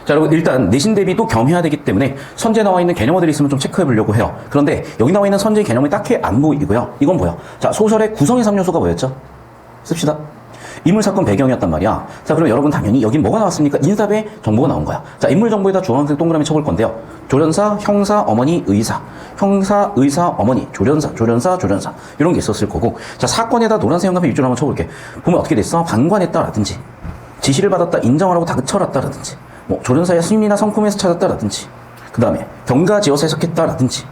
자, 여러분 일단 내신 대비도 겸해야 되기 때문에 선지에 나와 있는 개념어들이 있으면 좀 체크해 보려고 해요. 그런데 여기 나와 있는 선지의 개념이 딱히 안 보이고요. 이건 뭐야? 자, 소설의 구성의 3요소가 뭐였죠? 씁시다. 인물, 사건, 배경이었단 말이야. 자, 그럼 여러분 당연히 여긴 뭐가 나왔습니까? 인사배 정보가 나온 거야. 자, 인물 정보에다 주황색 동그라미 쳐볼 건데요. 조련사, 형사, 어머니, 의사. 형사, 의사, 어머니, 조련사, 조련사, 조련사. 이런 게 있었을 거고. 자, 사건에다 노란색 형광펜 입줄 한번 쳐볼게. 보면 어떻게 됐어? 방관했다라든지, 지시를 받았다, 인정하라고 다그쳐놨다라든지, 뭐, 조련사의 심리나 성품에서 찾았다라든지, 그 다음에 경가 지어서 해석했다라든지,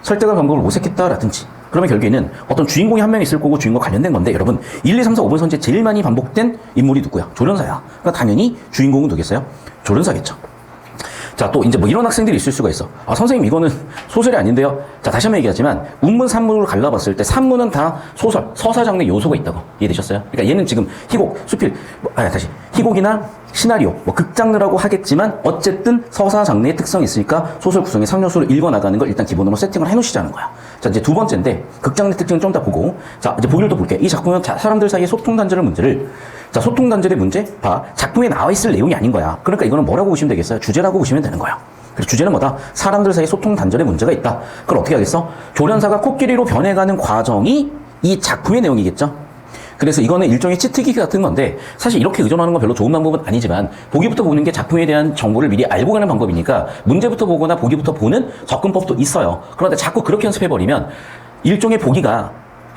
설득할 방법을 모색했다라든지. 그러면 결국에는 어떤 주인공이 한 명 있을 거고 주인공 관련된 건데, 여러분 1, 2, 3, 4, 5번 선지에 제일 많이 반복된 인물이 누구야? 조련사야. 그러니까 당연히 주인공은 누구겠어요? 조련사겠죠. 자, 또 이제 뭐 이런 학생들이 있을 수가 있어. 아, 선생님 이거는 소설이 아닌데요. 자, 다시 한번 얘기하지만 운문, 산문을 갈라봤을 때 산문은 다 소설, 서사 장르 요소가 있다고. 이해되셨어요? 그러니까 얘는 지금 희곡, 수필, 다시 희곡이나 시나리오, 뭐 극장르라고 하겠지만 어쨌든 서사 장르의 특성이 있으니까 소설 구성의 3요소를 읽어나가는 걸 일단 기본으로 세팅을 해놓으시자는 거야. 자, 이제 두 번째인데 극장르 특징을 좀 더 보고, 자, 이제 보기를 또 볼게. 이 작품은 사람들 사이의 소통 단절의 문제를, 자, 소통 단절의 문제, 봐. 작품에 나와 있을 내용이 아닌 거야. 그러니까 이거는 뭐라고 보시면 되겠어요? 주제라고 보시면 되는 거야. 그래서 주제는 뭐다? 사람들 사이의 소통 단절의 문제가 있다. 그걸 어떻게 하겠어? 조련사가 코끼리로 변해가는 과정이 이 작품의 내용이겠죠? 그래서 이거는 일종의 치트기 같은 건데, 사실 이렇게 의존하는 건 별로 좋은 방법은 아니지만, 보기부터 보는 게 작품에 대한 정보를 미리 알고 가는 방법이니까, 문제부터 보거나 보기부터 보는 접근법도 있어요. 그런데 자꾸 그렇게 연습해버리면, 일종의 보기가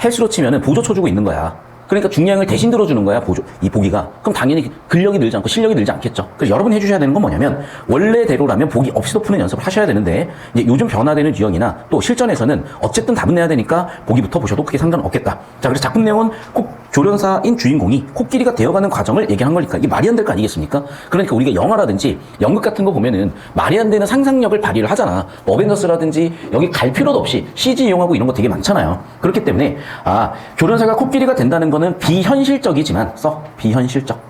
헬스로 치면은 보조 쳐주고 있는 거야. 그러니까 중량을 대신 들어주는 거야, 이 보기가. 그럼 당연히 근력이 늘지 않고 실력이 늘지 않겠죠. 그래서 여러분이 해주셔야 되는 건 뭐냐면, 원래대로라면 보기 없이도 푸는 연습을 하셔야 되는데, 이제 요즘 변화되는 유형이나 또 실전에서는 어쨌든 답은 내야 되니까 보기부터 보셔도 크게 상관없겠다. 자, 그래서 작품 내용은 꼭 조련사인 주인공이 코끼리가 되어가는 과정을 얘기한 거니까 이게 말이 안 될 거 아니겠습니까? 그러니까 우리가 영화라든지 연극 같은 거 보면은 말이 안 되는 상상력을 발휘를 하잖아. 뭐 어벤져스라든지 여기 갈 필요도 없이 CG 이용하고 이런 거 되게 많잖아요. 그렇기 때문에, 조련사가 코끼리가 된다는 거는 비현실적이지만, 비현실적.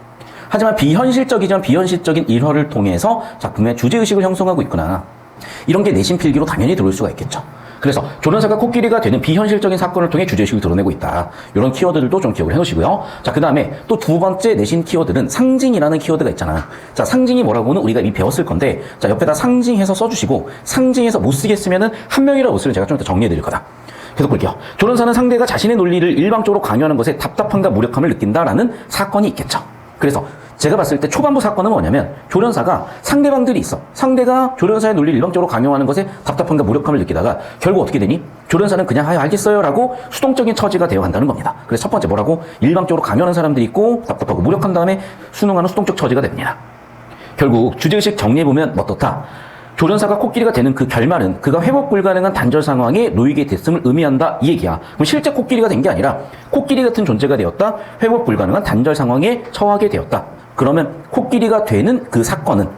하지만 비현실적이지만 비현실적인 일화를 통해서 작품의 주제의식을 형성하고 있구나. 이런 게 내신 필기로 당연히 들어올 수가 있겠죠. 그래서 조련사가 코끼리가 되는 비현실적인 사건을 통해 주제의식을 드러내고 있다. 이런 키워드들도 좀 기억을 해놓으시고요. 자, 그 다음에 또 두 번째 내신 키워드는 상징이라는 키워드가 있잖아. 자, 상징이 뭐라고는 우리가 이미 배웠을 건데, 자, 옆에다 상징해서 써주시고, 상징해서 못 쓰겠으면은 한 명이라고 쓰면 제가 좀 이따 정리해드릴 거다. 계속 볼게요. 조련사는 상대가 자신의 논리를 일방적으로 강요하는 것에 답답함과 무력함을 느낀다라는 사건이 있겠죠. 그래서 제가 봤을 때 초반부 사건은 뭐냐면, 조련사가 상대방들이 있어. 상대가 조련사의 논리를 일방적으로 강요하는 것에 답답함과 무력함을 느끼다가 결국 어떻게 되니? 조련사는 그냥 알겠어요 라고 수동적인 처지가 되어 간다는 겁니다. 그래서 첫 번째 뭐라고? 일방적으로 강요하는 사람들이 있고 답답하고 무력한 다음에 순응하는 수동적 처지가 됩니다. 결국 주제의식 정리해보면 어떻다? 조련사가 코끼리가 되는 그 결말은 그가 회복 불가능한 단절 상황에 놓이게 됐음을 의미한다, 이 얘기야. 그럼 실제 코끼리가 된 게 아니라 코끼리 같은 존재가 되었다, 회복 불가능한 단절 상황에 처하게 되었다. 그러면 코끼리가 되는 그 사건은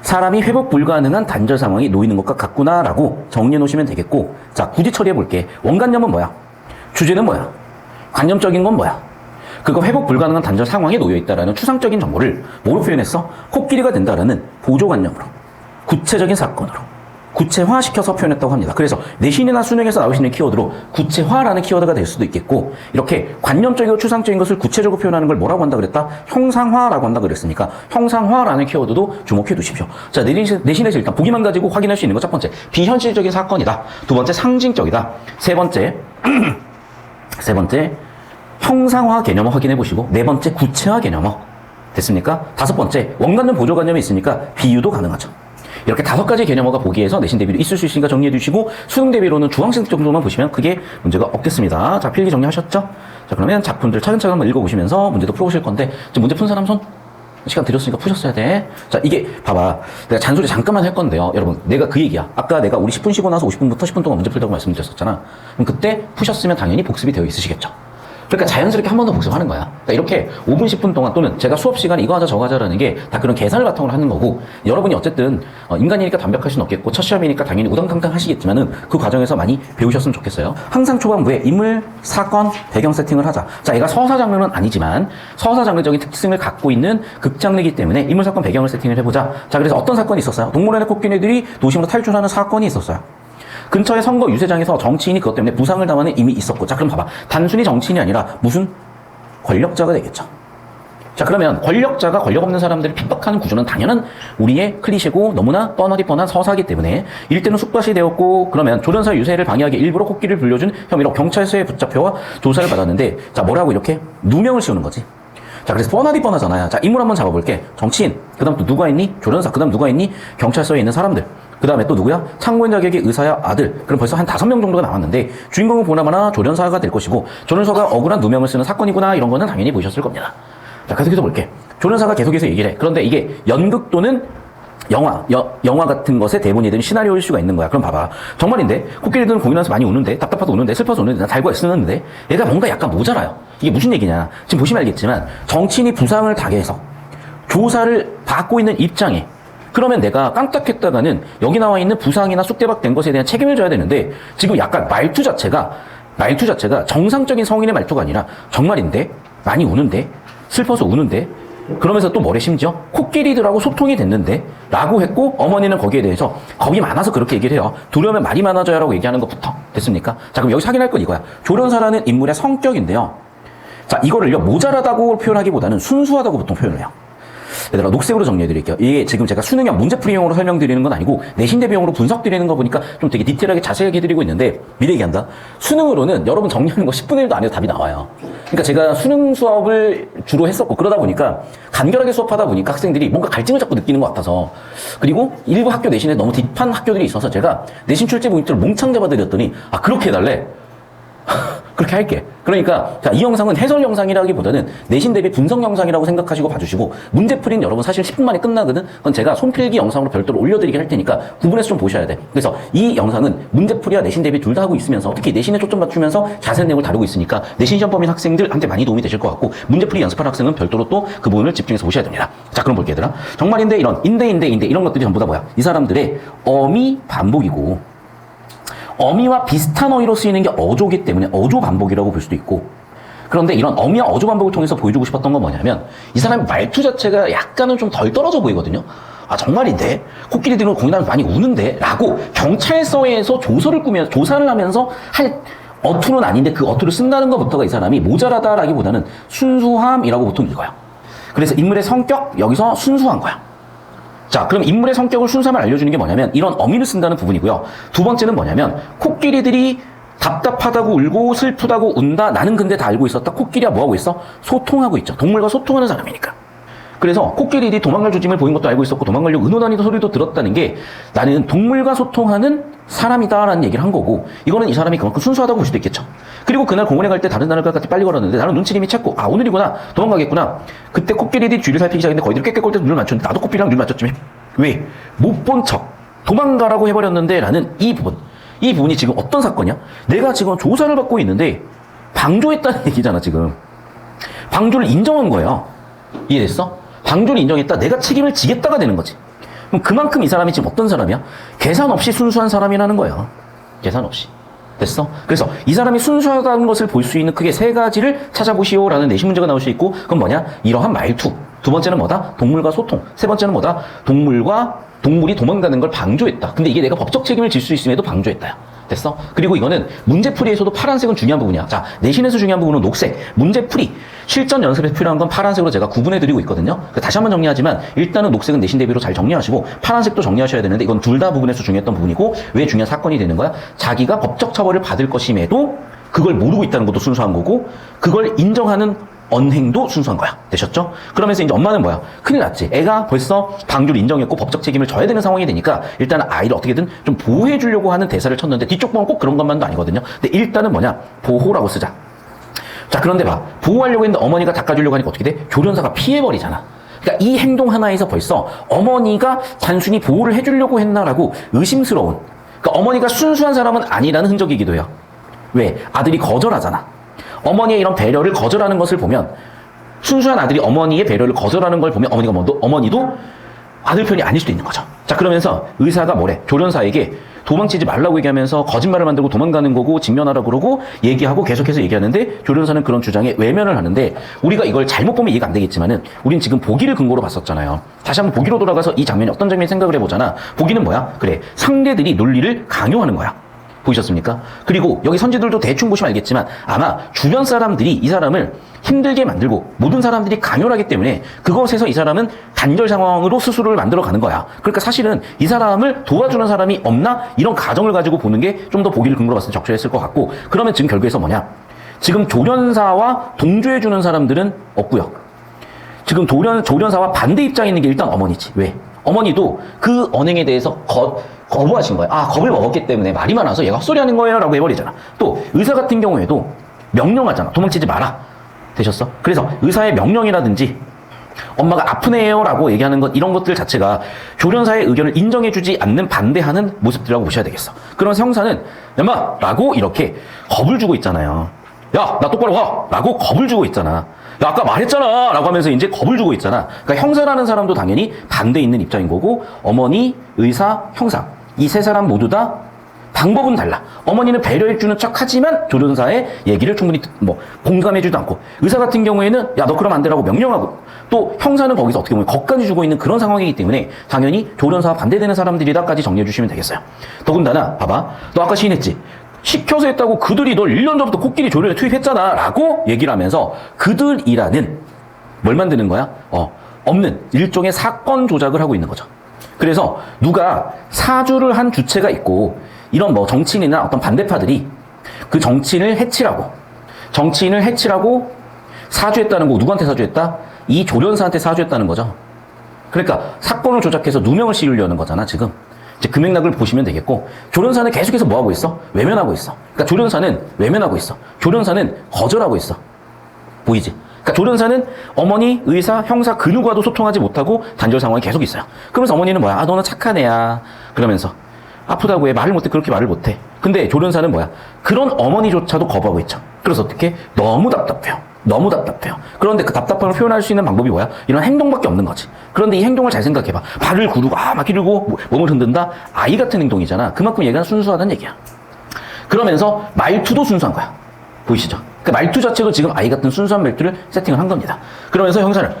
사람이 회복 불가능한 단절 상황에 놓이는 것과 같구나라고 정리해 놓으시면 되겠고, 자, 굳이 처리해 볼게. 원관념은 뭐야? 주제는 뭐야? 관념적인 건 뭐야? 그거 회복 불가능한 단절 상황에 놓여 있다라는 추상적인 정보를 뭐로 표현했어? 코끼리가 된다라는 보조관념으로, 구체적인 사건으로 구체화시켜서 표현했다고 합니다. 그래서 내신이나 수능에서 나올 수 있는 키워드로 구체화라는 키워드가 될 수도 있겠고, 이렇게 관념적이고 추상적인 것을 구체적으로 표현하는 걸 뭐라고 한다 그랬다? 형상화라고 한다 그랬으니까 형상화라는 키워드도 주목해 두십시오. 자, 내신에서 일단 보기만 가지고 확인할 수 있는 거 첫 번째, 비현실적인 사건이다. 두 번째, 상징적이다. 세 번째, 형상화 개념을 확인해 보시고, 네 번째, 구체화 개념을. 됐습니까? 다섯 번째, 원관념 보조관념이 있으니까 비유도 가능하죠. 이렇게 5가지 개념어가 보기에서 내신 대비로 있을 수 있으니까 정리해 주시고, 수능 대비로는 주황색 정도만 보시면 크게 문제가 없겠습니다. 자, 필기 정리하셨죠? 자, 그러면 작품들 차근차근 한번 읽어보시면서 문제도 풀어보실 건데, 지금 문제 푼 사람 손? 시간 드렸으니까 푸셨어야 돼. 자, 이게 봐봐. 내가 잔소리 잠깐만 할 건데요. 여러분, 내가 그 얘기야. 아까 내가 우리 10분 쉬고 나서 50분부터 10분 동안 문제 풀다고 말씀드렸었잖아. 그럼 그때 푸셨으면 당연히 복습이 되어 있으시겠죠. 그러니까 자연스럽게 한 번 더 복습하는 거야. 그러니까 이렇게 5분, 10분 동안, 또는 제가 수업 시간에 이거 하자 저거 하자라는 게 다 그런 계산을 바탕으로 하는 거고, 여러분이 어쨌든 인간이니까 완벽할 수는 없겠고 첫 시험이니까 당연히 우당탕탕 하시겠지만은 그 과정에서 많이 배우셨으면 좋겠어요. 항상 초반부에 인물, 사건, 배경 세팅을 하자. 자, 얘가 서사 장르는 아니지만 서사 장르적인 특징을 갖고 있는 극장르이기 때문에 인물, 사건, 배경을 세팅을 해보자. 자, 그래서 어떤 사건이 있었어요? 동물원의 코끼리들이 도심으로 탈출하는 사건이 있었어요. 근처의 선거 유세장에서 정치인이 그것 때문에 부상을 당하는 이미 있었고, 자, 그럼 봐봐. 단순히 정치인이 아니라 무슨 권력자가 되겠죠. 자, 그러면 권력자가 권력 없는 사람들을 핍박하는 구조는 당연한 우리의 클리셰고 너무나 뻔하디 뻔한 서사이기 때문에 일대는 숙밭이 되었고, 그러면 조련사 유세를 방해하기 일부러 코끼리를 불려준 혐의로 경찰서에 붙잡혀와 조사를 받았는데, 자, 뭐라고 이렇게 누명을 씌우는 거지. 자, 그래서 뻔하디 뻔하잖아요. 자, 인물 한번 잡아볼게. 정치인, 그 다음 또 누가 있니? 조련사, 그 다음 누가 있니? 경찰서에 있는 사람들. 그 다음에 또 누구야? 참고인 자격의 의사야 아들. 그럼 벌써 한 5명 정도가 나왔는데, 주인공은 보나마나 조련사가 될 것이고, 조련사가 억울한 누명을 쓰는 사건이구나, 이런 거는 당연히 보셨을 겁니다. 자, 계속해서 볼게. 조련사가 계속해서 얘기를 해. 그런데 이게 연극 또는 영화 같은 것에 대본이든 시나리오일 수가 있는 거야. 그럼 봐봐. 정말인데, 코끼리들은 공연하면서 많이 우는데, 답답해서 우는데, 슬퍼서 우는데, 나 달고 쓰는데, 얘가 뭔가 약간 모자라요. 이게 무슨 얘기냐. 지금 보시면 알겠지만, 정치인이 부상을 당해서 조사를 받고 있는 입장에, 그러면 내가 깜짝했다가는 여기 나와 있는 부상이나 쑥대박 된 것에 대한 책임을 져야 되는데, 지금 약간 말투 자체가 정상적인 성인의 말투가 아니라, 정말인데, 많이 우는데, 슬퍼서 우는데, 그러면서 또 뭐래 심지어 코끼리들하고 소통이 됐는데 라고 했고, 어머니는 거기에 대해서 겁이 많아서 그렇게 얘기를 해요. 두려우면 말이 많아져야 라고 얘기하는 것부터 됐습니까? 자, 그럼 여기서 확인할 건 이거야. 조련사라는 인물의 성격인데요, 자, 이거를요 모자라다고 표현하기보다는 순수하다고 보통 표현을 해요. 얘들아, 녹색으로 정리해드릴게요. 이게 지금 제가 수능형 문제풀이용으로 설명드리는 건 아니고 내신 대비용으로 분석드리는 거 보니까 좀 되게 디테일하게 자세하게 해드리고 있는데, 미리 얘기한다. 수능으로는 여러분 정리하는 거 10분의 1도 안 해도 답이 나와요. 그러니까 제가 수능 수업을 주로 했었고, 그러다 보니까 간결하게 수업하다 보니까 학생들이 뭔가 갈증을 자꾸 느끼는 것 같아서, 그리고 일부 학교 내신에 너무 딥한 학교들이 있어서 제가 내신 출제 포인트를 몽창 잡아드렸더니, 아, 그렇게 해달래? 그렇게 할게. 그러니까 자, 이 영상은 해설 영상이라기보다는 내신 대비 분석 영상이라고 생각하시고 봐주시고, 문제풀이는 여러분 사실 10분 만에 끝나거든. 그건 제가 손필기 영상으로 별도로 올려드리게 할 테니까 구분해서 좀 보셔야 돼. 그래서 이 영상은 문제풀이와 내신 대비 둘 다 하고 있으면서, 특히 내신에 초점 맞추면서 자세한 내용을 다루고 있으니까 내신 시험 범인 학생들한테 많이 도움이 되실 것 같고, 문제풀이 연습할 학생은 별도로 또 그 부분을 집중해서 보셔야 됩니다. 자, 그럼 볼게 얘들아. 정말인데 이런 인데 이런 것들이 전부 다 뭐야? 이 사람들의 어미 반복이고, 어미와 비슷한 어휘로 쓰이는 게 어조기 때문에 어조 반복이라고 볼 수도 있고, 그런데 이런 어미와 어조 반복을 통해서 보여주고 싶었던 건 뭐냐면, 이 사람의 말투 자체가 약간은 좀 덜 떨어져 보이거든요. 아, 정말인데? 코끼리들은 공연하면서 많이 우는데? 라고 경찰서에서 조사를 하면서 할 어투는 아닌데 그 어투를 쓴다는 것부터가 이 사람이 모자라다라기보다는 순수함이라고 보통 읽어요. 그래서 인물의 성격, 여기서 순수한 거야. 자, 그럼 인물의 성격을 순수함을 알려주는 게 뭐냐면 이런 어미를 쓴다는 부분이고요. 두 번째는 뭐냐면, 코끼리들이 답답하다고 울고 슬프다고 운다. 나는 근데 다 알고 있었다. 코끼리가 뭐하고 있어? 소통하고 있죠. 동물과 소통하는 사람이니까. 그래서 코끼리들이 도망갈 조짐을 보인 것도 알고 있었고, 도망가려고 은호다니던 소리도 들었다는 게, 나는 동물과 소통하는 사람이다라는 얘기를 한 거고, 이거는 이 사람이 그만큼 순수하다고 볼 수도 있겠죠. 그리고 그날 공원에 갈 때 다른 나라가 같이 빨리 걸었는데 나는 눈치림이 챘고, 아, 오늘이구나, 도망가겠구나. 그때 코끼리들이 뒤를 살피기 시작했는데 거기들이 꾀꾀꼴 때 눈을 맞췄는데 나도 코끼리랑 눈을 맞췄지. 왜? 못 본 척 도망가라고 해버렸는데 라는 이 부분이 지금 어떤 사건이야? 내가 지금 조사를 받고 있는데 방조했다는 얘기잖아. 지금 방조를 인정한 거예요. 이해됐어? 방조를 인정했다. 내가 책임을 지겠다가 되는 거지. 그럼 그만큼 이 사람이 지금 어떤 사람이야? 계산 없이 순수한 사람이라는 거야. 계산 없이. 됐어? 그래서 이 사람이 순수하다는 것을 볼 수 있는 크게 3가지를 찾아보시오라는 내신 문제가 나올 수 있고, 그건 뭐냐? 이러한 말투. 두 번째는 뭐다? 동물과 소통. 세 번째는 뭐다? 동물이 도망가는 걸 방조했다. 근데 이게 내가 법적 책임을 질 수 있음에도 방조했다야. 됐어? 그리고 이거는 문제풀이에서도 파란색은 중요한 부분이야. 자, 내신에서 중요한 부분은 녹색. 문제풀이. 실전 연습에 필요한 건 파란색으로 제가 구분해드리고 있거든요. 다시 한번 정리하지만, 일단은 녹색은 내신 대비로 잘 정리하시고, 파란색도 정리하셔야 되는데, 이건 둘 다 부분에서 중요했던 부분이고, 왜 중요한 사건이 되는 거야? 자기가 법적 처벌을 받을 것임에도 그걸 모르고 있다는 것도 순수한 거고, 그걸 인정하는 언행도 순수한 거야. 되셨죠? 그러면서 이제 엄마는 뭐야? 큰일 났지. 애가 벌써 방조를 인정했고 법적 책임을 져야 되는 상황이 되니까 일단은 아이를 어떻게든 좀 보호해 주려고 하는 대사를 쳤는데, 뒤쪽 보면 꼭 그런 것만도 아니거든요. 근데 일단은 뭐냐? 보호라고 쓰자. 자, 그런데 봐. 보호하려고 했는데 어머니가 닦아주려고 하니까 어떻게 돼? 조련사가 피해버리잖아. 그러니까 이 행동 하나에서 벌써 어머니가 단순히 보호를 해주려고 했나라고 의심스러운, 그러니까 어머니가 순수한 사람은 아니라는 흔적이기도 해요. 왜? 아들이 거절하잖아. 어머니의 이런 배려를 거절하는 것을 보면, 순수한 아들이 어머니의 배려를 거절하는 걸 보면 어머니도 아들 편이 아닐 수도 있는 거죠. 자, 그러면서 의사가 뭐래? 조련사에게 도망치지 말라고 얘기하면서 거짓말을 만들고 도망가는 거고 직면하라고 그러고 얘기하고 계속해서 얘기하는데, 조련사는 그런 주장에 외면을 하는데, 우리가 이걸 잘못 보면 이해가 안 되겠지만은 우린 지금 보기를 근거로 봤었잖아요. 다시 한번 보기로 돌아가서 이 장면이 어떤 장면인지 생각을 해보잖아. 보기는 뭐야? 그래, 상대들이 논리를 강요하는 거야. 보이셨습니까? 그리고 여기 선지들도 대충 보시면 알겠지만 아마 주변 사람들이 이 사람을 힘들게 만들고 모든 사람들이 강요하기 때문에 그것에서 이 사람은 단절 상황으로 스스로를 만들어 가는 거야. 그러니까 사실은 이 사람을 도와주는 사람이 없나? 이런 가정을 가지고 보는 게 좀 더 보기를 근거로 봤을 때 적절했을 것 같고, 그러면 지금 결국에서 뭐냐? 지금 조련사와 동조해주는 사람들은 없고요. 지금 조련사와 반대 입장에 있는 게 일단 어머니지. 왜? 어머니도 그 언행에 대해서 거부하신 거예요. 아, 겁을 먹었기 때문에 말이 많아서 얘가 헛소리 하는 거예요 라고 해버리잖아. 또 의사 같은 경우에도 명령하잖아. 도망치지 마라. 되셨어? 그래서 의사의 명령이라든지 엄마가 아프네요 라고 얘기하는 것, 이런 것들 자체가 조련사의 의견을 인정해주지 않는, 반대하는 모습들이라고 보셔야 되겠어. 그러면서 형사는 엄마 라고 이렇게 겁을 주고 있잖아요. 야, 나 똑바로 가! 라고 겁을 주고 있잖아. 야, 아까 말했잖아! 라고 하면서 이제 겁을 주고 있잖아. 그러니까 형사라는 사람도 당연히 반대에 있는 입장인 거고, 어머니, 의사, 형사. 이 세 사람 모두 다 방법은 달라. 어머니는 배려해주는 척 하지만 조련사의 얘기를 충분히 공감해주지도 않고, 의사 같은 경우에는 야, 너 그러면 안 되라고 명령하고, 또 형사는 거기서 어떻게 보면 겁까지 주고 있는 그런 상황이기 때문에 당연히 조련사와 반대되는 사람들이다까지 정리해 주시면 되겠어요. 더군다나 봐봐. 너 아까 시인했지? 시켜서 했다고 그들이 널 1년 전부터 코끼리 조련에 투입했잖아 라고 얘기를 하면서 그들이라는 뭘 만드는 거야? 없는 일종의 사건 조작을 하고 있는 거죠. 그래서 누가 사주를 한 주체가 있고 이런 정치인이나 어떤 반대파들이 그 정치인을 해치라고 사주했다는 거, 누구한테 사주했다? 이 조련사한테 사주했다는 거죠. 그러니까 사건을 조작해서 누명을 씌우려는 거잖아, 지금. 이제 그 맥락을 보시면 되겠고, 조련사는 계속해서 뭐 하고 있어? 외면하고 있어. 그러니까 조련사는 외면하고 있어. 조련사는 거절하고 있어. 보이지? 그러니까 조련사는 어머니, 의사, 형사 그 누구와도 소통하지 못하고 단절 상황이 계속 있어요. 그러면서 어머니는 뭐야? 아, 너는 착한 애야. 그러면서 아프다고 해. 말을 못해. 그렇게 말을 못해. 근데 조련사는 뭐야? 그런 어머니조차도 거부하고 있죠. 그래서 어떻게? 너무 답답해요. 그런데 그 답답함을 표현할 수 있는 방법이 뭐야? 이런 행동밖에 없는 거지. 그런데 이 행동을 잘 생각해봐. 발을 구르고 막 기르고 몸을 흔든다? 아이 같은 행동이잖아. 그만큼 얘가 순수하다는 얘기야. 그러면서 말투도 순수한 거야. 보이시죠? 그 말투 자체도 지금 아이 같은 순수한 말투를 세팅을 한 겁니다. 그러면서 형사는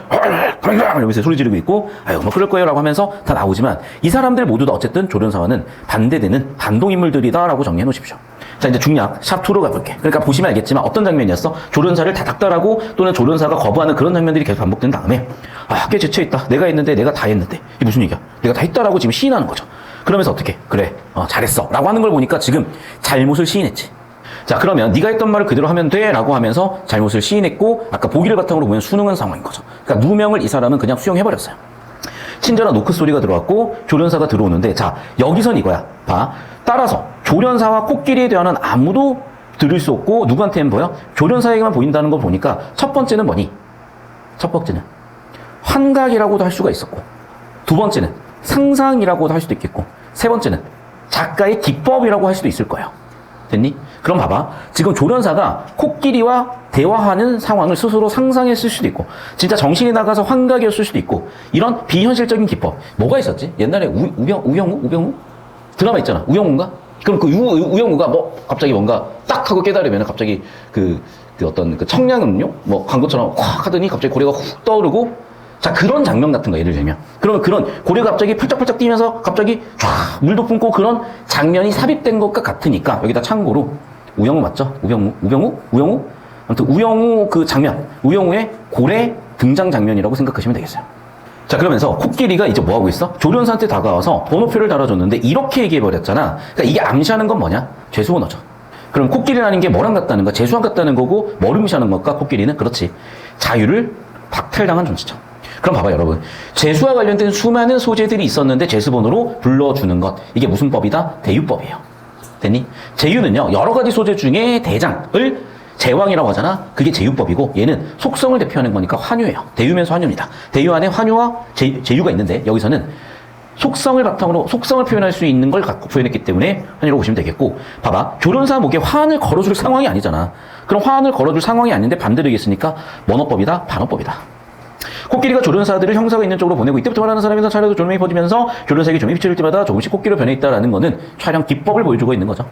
이러면서 소리 지르고 있고, 아유 그럴 거예요 라고 하면서 다 나오지만 이 사람들 모두 다 어쨌든 조련사와는 반대되는 반동인물들이다 라고 정리해 놓으십시오. 자, 이제 중략 샵2로 가볼게. 그러니까 보시면 알겠지만 어떤 장면이었어? 조련사를 다 닥달하고 또는 조련사가 거부하는 그런 장면들이 계속 반복된 다음에, 아, 꽤 지쳐있다. 내가 했는데 내가 다 했는데. 이게 무슨 얘기야? 내가 다 했다라고 지금 시인하는 거죠. 그러면서 어떻게? 그래, 잘했어 라고 하는 걸 보니까 지금 잘못을 시인했지. 자, 그러면 네가 했던 말을 그대로 하면 돼 라고 하면서 잘못을 시인했고, 아까 보기를 바탕으로 보면 수능한 상황인 거죠. 그러니까 누명을 이 사람은 그냥 수용해버렸어요. 친절한 노크 소리가 들어왔고 조련사가 들어오는데, 자, 여기선 이거야. 봐. 따라서 조련사와 코끼리에 대한은 아무도 들을 수 없고 누구한테는 보여? 조련사에게만 보인다는 거 보니까 첫 번째는 뭐니? 첫 번째는 환각이라고도 할 수가 있었고, 두 번째는 상상이라고도 할 수도 있겠고, 세 번째는 작가의 기법이라고 할 수도 있을 거예요. 됐니? 그럼 봐봐. 지금 조련사가 코끼리와 대화하는 상황을 스스로 상상했을 수도 있고, 진짜 정신이 나가서 환각이었을 수도 있고, 이런 비현실적인 기법. 뭐가 있었지? 옛날에 우병우? 드라마 있잖아. 우영우인가? 그럼 그 우영우가 갑자기 뭔가 딱 하고 깨달으면 갑자기 그 어떤 그 청량음료? 광고처럼 확 하더니 갑자기 고래가 훅 떠오르고, 자, 그런 장면 같은 거 예를 들면. 그러면 그런 고래가 갑자기 펄쩍펄쩍 뛰면서 갑자기 쫙 물도 뿜고 그런 장면이 삽입된 것과 같으니까, 여기다 참고로 우영우 맞죠? 우영우? 아무튼 우영우 그 장면, 우영우의 고래 등장 장면이라고 생각하시면 되겠어요. 자, 그러면서 코끼리가 이제 뭐 하고 있어? 조련사한테 다가와서 번호표를 달아줬는데 이렇게 얘기해버렸잖아. 그러니까 이게 암시하는 건 뭐냐? 죄수 언어죠. 그럼 코끼리라는 게 뭐랑 같다는 거야? 재수랑 같다는 거고, 뭘 의미하는 걸까? 코끼리는? 그렇지. 자유를 박탈당한 존재죠. 그럼 봐봐, 여러분. 재수와 관련된 수많은 소재들이 있었는데 재수번호로 불러주는 것. 이게 무슨 법이다? 대유법이에요. 됐니? 제유는요, 여러 가지 소재 중에 대장을 제왕이라고 하잖아. 그게 제유법이고, 얘는 속성을 대표하는 거니까 환유예요. 대유면서 환유입니다. 대유 안에 환유와 제유가 있는데, 여기서는 속성을 바탕으로 속성을 표현할 수 있는 걸 갖고 표현했기 때문에 환유라고 보시면 되겠고, 봐봐. 조련사 목에 화환을 걸어줄 상황이 아니잖아. 그럼 화환을 걸어줄 상황이 아닌데 반대로 얘기했으니까 원어법이다, 반어법이다. 코끼리가 조련사들을 형사가 있는 쪽으로 보내고, 이때부터 말하는 사람에서 차례도 조명이 퍼지면서 조련사에게 조명이 비춰질 때마다 조금씩 코끼리로 변해 있다라는 거는 촬영 기법을 보여주고 있는 거죠.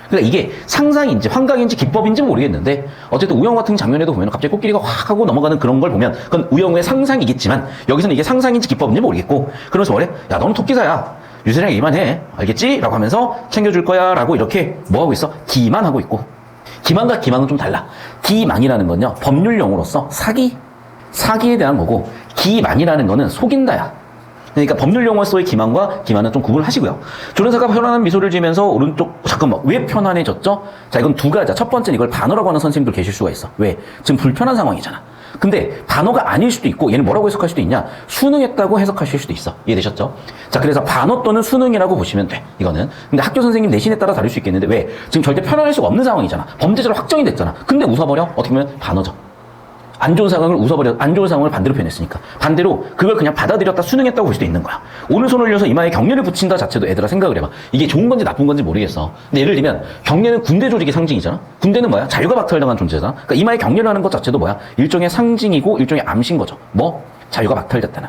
그러니까 이게 상상인지 환각인지 기법인지 모르겠는데, 어쨌든 우영우 같은 장면에도 보면 갑자기 코끼리가 확 하고 넘어가는 그런 걸 보면 그건 우영우의 상상이겠지만, 여기서는 이게 상상인지 기법인지 모르겠고, 그러면서 뭐래? 야, 너는 토끼사야. 유세랑 얘기만 해. 알겠지? 라고 하면서 챙겨줄 거야. 라고 이렇게 뭐 하고 있어? 기만하고 있고. 기만과 기망은 좀 달라. 기망이라는 건요, 법률 용어로서 사기에 대한 거고, 기만이라는 거는 속인다야. 그러니까 법률 용어로서의 기만과 기만은 좀 구분을 하시고요. 조련사가 편안한 미소를 지으면서 오른쪽, 잠깐만, 왜 편안해졌죠? 자, 이건 두 가지야. 첫 번째는 이걸 반어라고 하는 선생님들 계실 수가 있어. 왜? 지금 불편한 상황이잖아. 근데 반어가 아닐 수도 있고, 얘는 뭐라고 해석할 수도 있냐? 수능했다고 해석하실 수도 있어. 이해되셨죠? 자, 그래서 반어 또는 수능이라고 보시면 돼. 이거는. 근데 학교 선생님 내신에 따라 다를 수 있겠는데, 왜? 지금 절대 편안할 수가 없는 상황이잖아. 범죄자로 확정이 됐잖아. 근데 웃어버려? 어떻게 보면 반어죠. 안 좋은 상황을 웃어버려, 안 좋은 상황을 반대로 표현했으니까. 반대로 그걸 그냥 받아들였다 수능했다고 볼 수도 있는 거야. 오른손을 올려서 이마에 경례를 붙인다 자체도 애들아 생각을 해봐. 이게 좋은 건지 나쁜 건지 모르겠어. 근데 예를 들면 경례는 군대 조직의 상징이잖아. 군대는 뭐야? 자유가 박탈당한 존재잖아. 그러니까 이마에 경례를 하는 것 자체도 뭐야? 일종의 상징이고 일종의 암시인 거죠. 뭐? 자유가 박탈됐다는.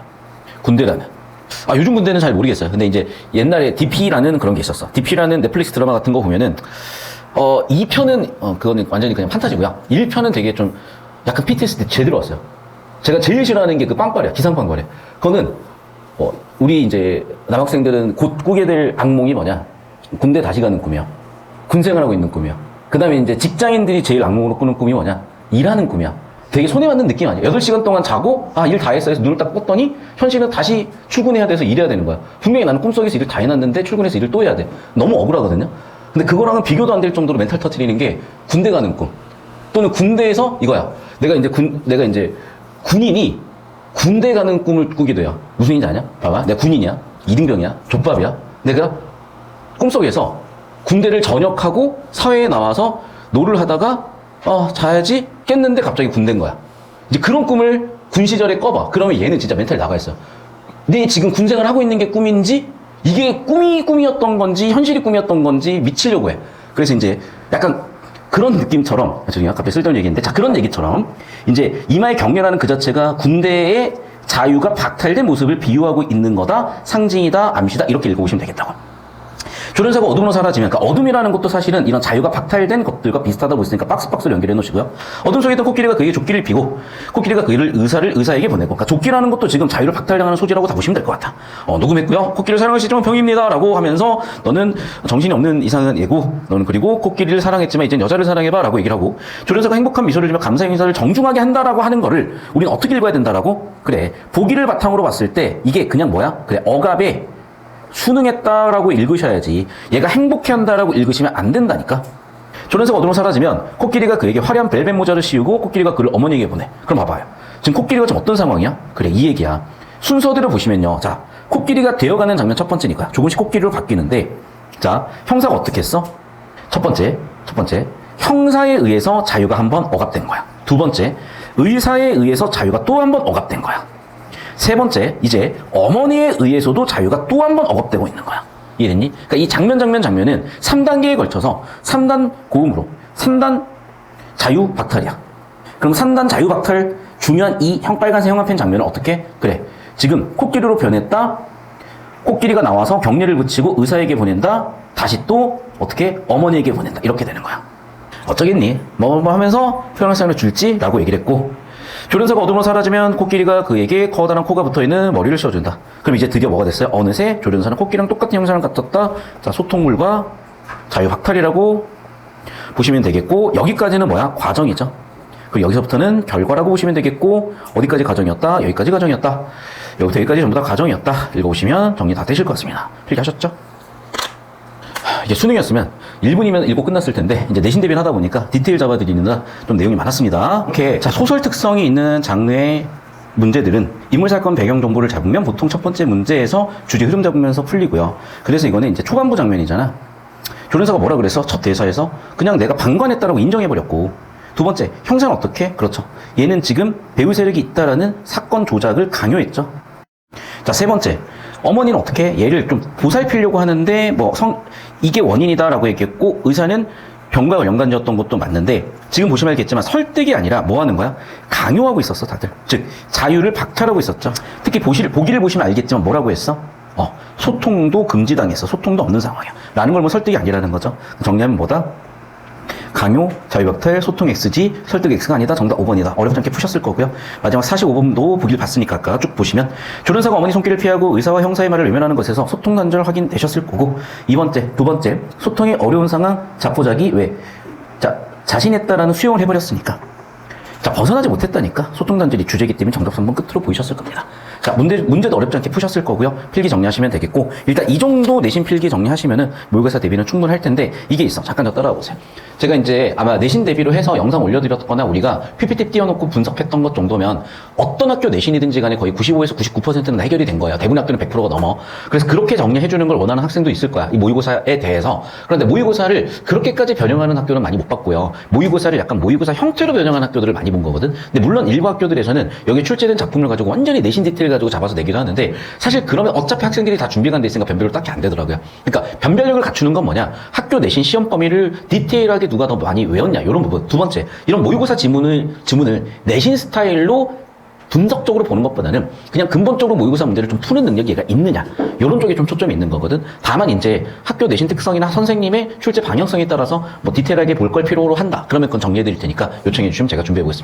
군대라는. 요즘 군대는 잘 모르겠어요. 근데 이제 옛날에 DP라는 그런 게 있었어. DP라는 넷플릭스 드라마 같은 거 보면은 2편은 그거는 완전히 그냥 판타지고요. 1편은 되게 좀 약간 PTSD 제대로 왔어요. 제가 제일 싫어하는 게 그 빵빠레야. 기상빵빠레. 그거는, 우리 이제 남학생들은 곧 꾸게 될 악몽이 뭐냐? 군대 다시 가는 꿈이야. 군생활 하고 있는 꿈이야. 그 다음에 이제 직장인들이 제일 악몽으로 꾸는 꿈이 뭐냐? 일하는 꿈이야. 되게 손해받는 느낌 아니야? 8시간 동안 자고, 일 다 했어. 해서 눈을 딱 떴더니, 현실은 다시 출근해야 돼서 일해야 되는 거야. 분명히 나는 꿈속에서 일을 다 해놨는데, 출근해서 일을 또 해야 돼. 너무 억울하거든요? 근데 그거랑은 비교도 안 될 정도로 멘탈 터트리는 게 군대 가는 꿈. 또는 군대에서 이거야. 내가 이제 군인이 군대 가는 꿈을 꾸기도 해요. 무슨 일인지 아냐? 봐봐. 내가 군인이야. 이등병이야. 족밥이야. 내가 꿈속에서 군대를 전역하고 사회에 나와서 노를 하다가 자야지 깼는데 갑자기 군대인 거야. 이제 그런 꿈을 군 시절에 꿔봐. 그러면 얘는 진짜 멘탈이 나가 있어요. 내 지금 군생활 하고 있는 게 꿈인지 이게 꿈이었던 건지 현실이 꿈이었던 건지 미치려고 해. 그래서 이제 약간 그런 느낌처럼, 죄송해요. 갑자기 쓸데없는 얘기인데, 자, 그런 얘기처럼, 이제 이마의 경례라는 그 자체가 군대의 자유가 박탈된 모습을 비유하고 있는 거다, 상징이다, 암시다, 이렇게 읽어보시면 되겠다고. 조련사가 어둠으로 사라지면, 그러니까 어둠이라는 것도 사실은 이런 자유가 박탈된 것들과 비슷하다고 했으니까 박스를 연결해 놓으시고요. 어둠 속에 있던 코끼리가 그에게 조끼를 피고, 코끼리가 그를 의사에게 보내고, 그러니까 조끼라는 것도 지금 자유를 박탈당하는 소지라고 다 보시면 될 것 같아. 녹음했고요. 코끼리를 사랑하시지만 병입니다. 라고 하면서, 너는 정신이 없는 이상한 예고, 너는 그리고 코끼리를 사랑했지만 이젠 여자를 사랑해봐. 라고 얘기를 하고, 조련사가 행복한 미소를 지며 감사의 인사를 정중하게 한다라고 하는 거를 우리는 어떻게 읽어야 된다라고? 그래. 보기를 바탕으로 봤을 때, 이게 그냥 뭐야? 그래. 억압에 수능했다라고 읽으셔야지 얘가 행복해한다라고 읽으시면 안 된다니까. 조련사가 어둠으로 사라지면 코끼리가 그에게 화려한 벨벳 모자를 씌우고 코끼리가 그를 어머니에게 보내. 그럼 봐봐요. 지금 코끼리가 지금 어떤 상황이야? 그래, 이 얘기야. 순서대로 보시면요. 자, 코끼리가 되어가는 장면 첫 번째니까 조금씩 코끼리로 바뀌는데, 자, 형사가 어떻게 했어? 첫 번째, 형사에 의해서 자유가 한 번 억압된 거야. 두 번째, 의사에 의해서 자유가 또 한 번 억압된 거야. 세 번째, 이제 어머니에 의해서도 자유가 또 한 번 억압되고 있는 거야. 이해됐니? 그러니까 이 장면은 3단계에 걸쳐서 3단 고음으로 3단 자유 박탈이야. 그럼 3단 자유 박탈 중요한 이 빨간색 형광펜 장면은 어떻게? 그래. 지금 코끼리로 변했다. 코끼리가 나와서 경례를 붙이고 의사에게 보낸다. 다시 또 어떻게? 어머니에게 보낸다. 이렇게 되는 거야. 어쩌겠니? 뭐 하면서 표현할 시간을 줄지라고 얘기를 했고, 조련사가 어둠으로 사라지면 코끼리가 그에게 커다란 코가 붙어있는 머리를 씌워준다. 그럼 이제 드디어 뭐가 됐어요? 어느새 조련사는 코끼리랑 똑같은 형상을 갖췄다. 자, 소통물과 자유 박탈이라고 보시면 되겠고, 여기까지는 뭐야? 과정이죠. 그리고 여기서부터는 결과라고 보시면 되겠고, 어디까지 과정이었다? 여기까지 과정이었다. 여기부터 여기까지 전부 다 과정이었다. 읽어보시면 정리 다 되실 것 같습니다. 필기하셨죠? 이게 수능이었으면 1분이면 읽고 끝났을 텐데, 이제 내신 대비를 하다 보니까 디테일 잡아드리느라 좀 내용이 많았습니다. 이렇게, 자, 소설 특성이 있는 장르의 문제들은 인물 사건 배경 정보를 잡으면 보통 첫 번째 문제에서 주제 흐름 잡으면서 풀리고요. 그래서 이거는 이제 초반부 장면이잖아. 조련사가 뭐라 그래서 첫 대사에서 그냥 내가 방관했다라고 인정해버렸고, 두 번째, 형사는 어떻게? 그렇죠. 얘는 지금 배후 세력이 있다라는 사건 조작을 강요했죠. 자, 세 번째, 어머니는 어떻게? 얘를 좀 보살피려고 하는데, 이게 원인이다라고 얘기했고, 의사는 병과 연관지었던 것도 맞는데, 지금 보시면 알겠지만 설득이 아니라 뭐 하는 거야? 강요하고 있었어, 다들. 즉, 자유를 박탈하고 있었죠. 특히 보기를 보시면 알겠지만 뭐라고 했어? 소통도 금지당했어. 소통도 없는 상황이야. 라는 걸 설득이 아니라는 거죠. 정리하면 뭐다? 강요, 자유박탈, 소통 XG, 설득 X가 아니다. 정답 5번이다. 어렵지 않게 푸셨을 거고요. 마지막 45번도 보길 봤으니까 아까 쭉 보시면 조련사가 어머니 손길을 피하고 의사와 형사의 말을 외면하는 것에서 소통 단절 확인되셨을 거고, 두 번째, 소통이 어려운 상황, 자포자기 왜? 자, 자신했다라는 수용을 해버렸으니까. 자, 벗어나지 못했다니까. 소통 단절이 주제이기 때문에 정답 3번 끝으로 보이셨을 겁니다. 자, 문제도 어렵지 않게 푸셨을 거고요. 필기 정리하시면 되겠고, 일단 이 정도 내신 필기 정리하시면은 모의고사 대비는 충분할 텐데, 이게 있어. 잠깐 더 따라와 보세요. 제가 이제 아마 내신 대비로 해서 영상 올려드렸거나 우리가 PPT 띄워놓고 분석했던 것 정도면 어떤 학교 내신이든지 간에 거의 95에서 99%는 해결이 된 거예요. 대부분 학교는 100%가 넘어. 그래서 그렇게 정리해주는 걸 원하는 학생도 있을 거야. 이 모의고사에 대해서. 그런데 모의고사를 그렇게까지 변형하는 학교는 많이 못 봤고요. 모의고사를 약간 모의고사 형태로 변형하는 학교들을 많이 본 거거든. 근데 물론 일부 학교들에서는 여기 출제된 작품을 가지고 완전히 내신 디테일 가지고 잡아서 내기도 하는데, 사실 그러면 어차피 학생들이 다 준비가 안 돼 있으니까 변별력 딱히 안 되더라고요. 그러니까 변별력을 갖추는 건 뭐냐? 학교 내신 시험 범위를 디테일하게 누가 더 많이 외웠냐, 이런 부분. 두 번째, 이런 모의고사 지문을 내신 스타일로 분석적으로 보는 것보다는 그냥 근본적으로 모의고사 문제를 좀 푸는 능력이 얘가 있느냐, 이런 쪽에 좀 초점이 있는 거거든. 다만 이제 학교 내신 특성이나 선생님의 출제 방향성에 따라서 뭐 디테일하게 볼 걸 필요로 한다, 그러면 그건 정리해 드릴 테니까 요청해 주시면 제가 준비해 보겠습니다.